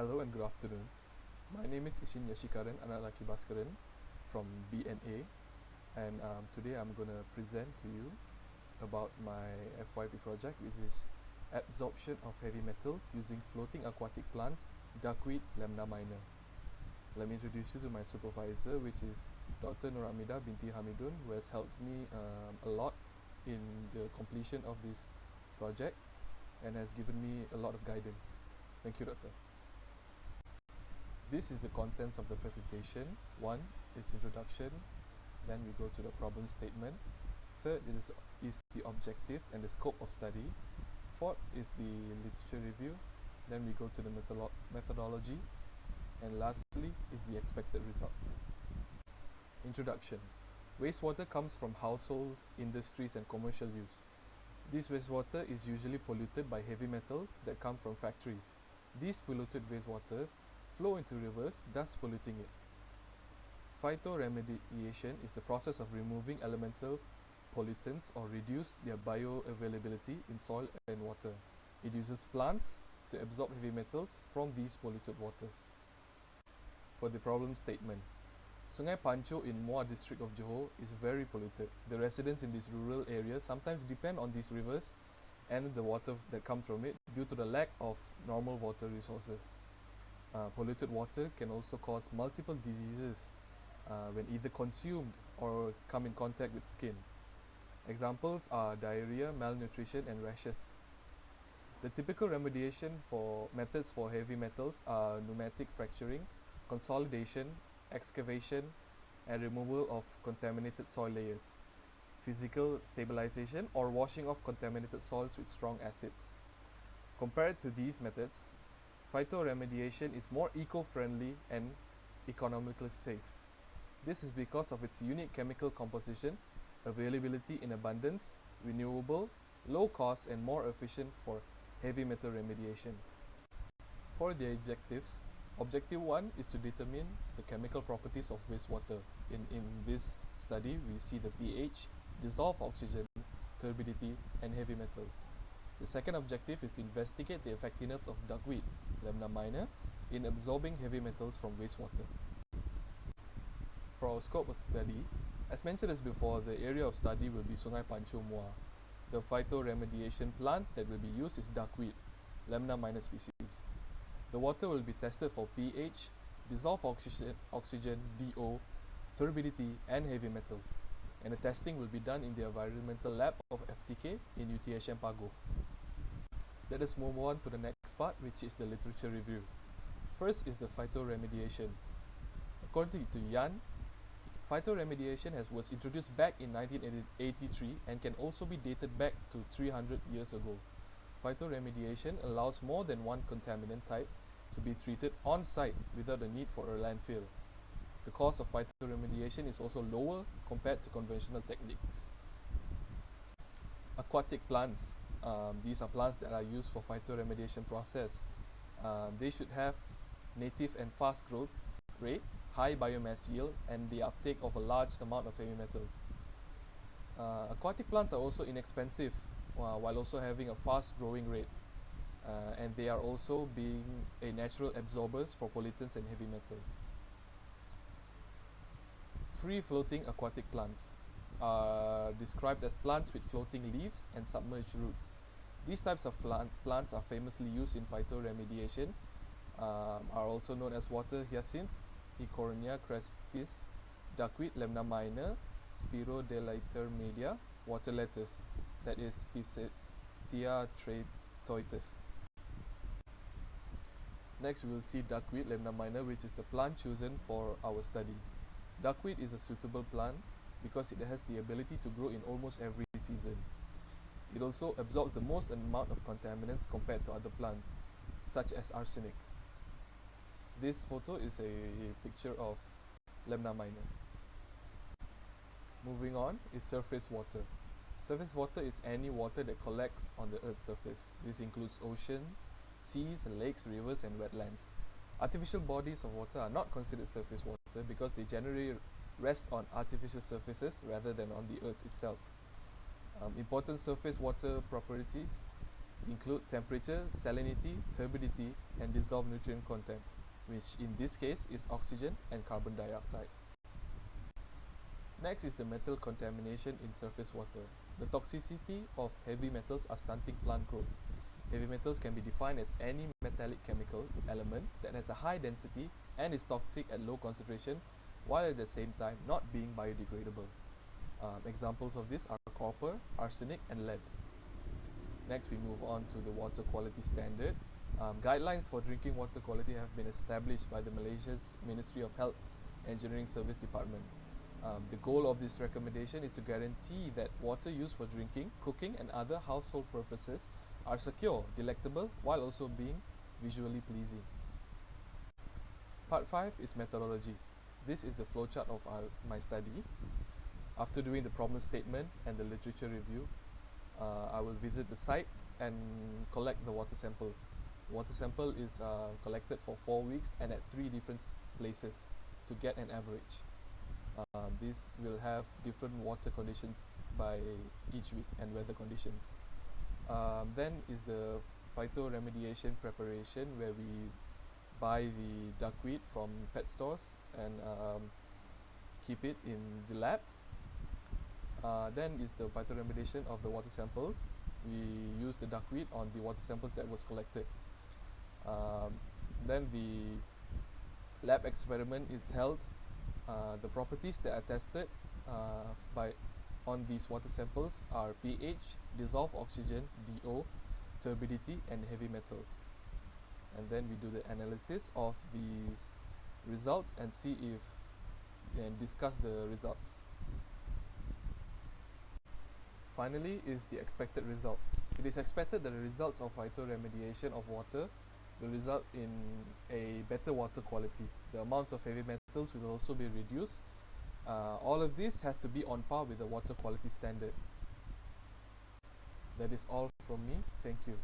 Hello and good afternoon. My name is Yashikharan, anak laki Baskaran from BNA, and today I'm going to present to you about my FYP project, which is absorption of heavy metals using floating aquatic plants, Duckweed, Lemna minor. Let me introduce you to my supervisor, which is Dr. Nuramida binti Hamidun, who has helped me a lot in the completion of this project and has given me a lot of guidance. Thank you, Doctor. This is the contents of the presentation. One is introduction, then we go to the problem statement. Third is the objectives and the scope of study. Fourth is the literature review. Then we go to the methodology. And lastly is the expected results. Introduction. Wastewater comes from households, industries and commercial use. This wastewater is usually polluted by heavy metals that come from factories. These polluted wastewaters flow into rivers, thus polluting it. Phytoremediation is the process of removing elemental pollutants or reduce their bioavailability in soil and water. It uses plants to absorb heavy metals from these polluted waters. For the problem statement, Sungai Pancho in Muar district of Johor is very polluted. The residents in these rural areas sometimes depend on these rivers and the water that comes from it due to the lack of normal water resources. Polluted water can also cause multiple diseases when either consumed or come in contact with skin. Examples are diarrhea, malnutrition and rashes. The typical remediation methods for heavy metals are pneumatic fracturing, consolidation, excavation and removal of contaminated soil layers, physical stabilization or washing off contaminated soils with strong acids. Compared to these methods, phytoremediation is more eco-friendly and economically safe. This is because of its unique chemical composition, availability in abundance, renewable, low cost and more efficient for heavy metal remediation. For the objectives, Objective 1 is to determine the chemical properties of wastewater. In this study, we see the pH, dissolved oxygen, turbidity and heavy metals. The second objective is to investigate the effectiveness of duckweed, Lemna minor, in absorbing heavy metals from wastewater. For our scope of study, as mentioned as before, the area of study will be Sungai Pancho Muar. The phytoremediation plant that will be used is duckweed, Lemna minor species. The water will be tested for pH, dissolved oxygen, DO, turbidity and heavy metals. And the testing will be done in the environmental lab of FTK in UTHM Pago. Let us move on to the next part, which is the literature review. First is the phytoremediation. According to Yan, phytoremediation was introduced back in 1983 and can also be dated back to 300 years ago. Phytoremediation allows more than one contaminant type to be treated on-site without the need for a landfill. The cost of phytoremediation is also lower compared to conventional techniques. Aquatic plants. These are plants that are used for phytoremediation process. They should have native and fast growth rate, high biomass yield, and the uptake of a large amount of heavy metals. Aquatic plants are also inexpensive while also having a fast growing rate. And they are also being a natural absorbers for pollutants and heavy metals. Free floating aquatic plants are described as plants with floating leaves and submerged roots. These types of plants are famously used in phytoremediation, are also known as water hyacinth, Ecornia crespis, duckweed, Lemna minor, Spirodelaetermedia, water lettuce, that is Pisetia tratoides. Next, we will see duckweed, Lemna minor, which is the plant chosen for our study. Duckweed is a suitable plant because it has the ability to grow in almost every season. It also absorbs the most amount of contaminants compared to other plants, such as arsenic. This photo is a picture of Lemna minor. Moving on is surface water. Surface water is any water that collects on the Earth's surface. This includes oceans, seas, lakes, rivers and wetlands. Artificial bodies of water are not considered surface water because they generally rest on artificial surfaces rather than on the Earth itself. Important surface water properties include temperature, salinity, turbidity, and dissolved nutrient content, which in this case is oxygen and carbon dioxide. Next is the metal contamination in surface water. The toxicity of heavy metals are stunting plant growth. Heavy metals can be defined as any metallic chemical element that has a high density and is toxic at low concentration, while at the same time not being biodegradable. Examples of this are copper, arsenic, and lead. Next, we move on to the water quality standard. Guidelines for drinking water quality have been established by the Malaysia's Ministry of Health Engineering Service Department. The goal of this recommendation is to guarantee that water used for drinking, cooking, and other household purposes are secure, delectable, while also being visually pleasing. Part 5 is methodology. This is the flowchart of my study. After doing the problem statement and the literature review, I will visit the site and collect the water samples. The water sample is collected for 4 weeks and at 3 different places to get an average. This will have different water conditions by each week and weather conditions. Then is the phytoremediation preparation, where we buy the duckweed from pet stores and keep it in the lab. Then is the phytoremediation of the water samples. We use the duckweed on the water samples that was collected. Then the lab experiment is held. The properties that are tested on these water samples are pH, dissolved oxygen, DO, turbidity, and heavy metals. And then we do the analysis of these results and see if and discuss the results. Finally is the expected results. It is expected that the results of phytoremediation of water will result in a better water quality. The amounts of heavy metals will also be reduced. All of this has to be on par with the water quality standard. That is all from me. Thank you.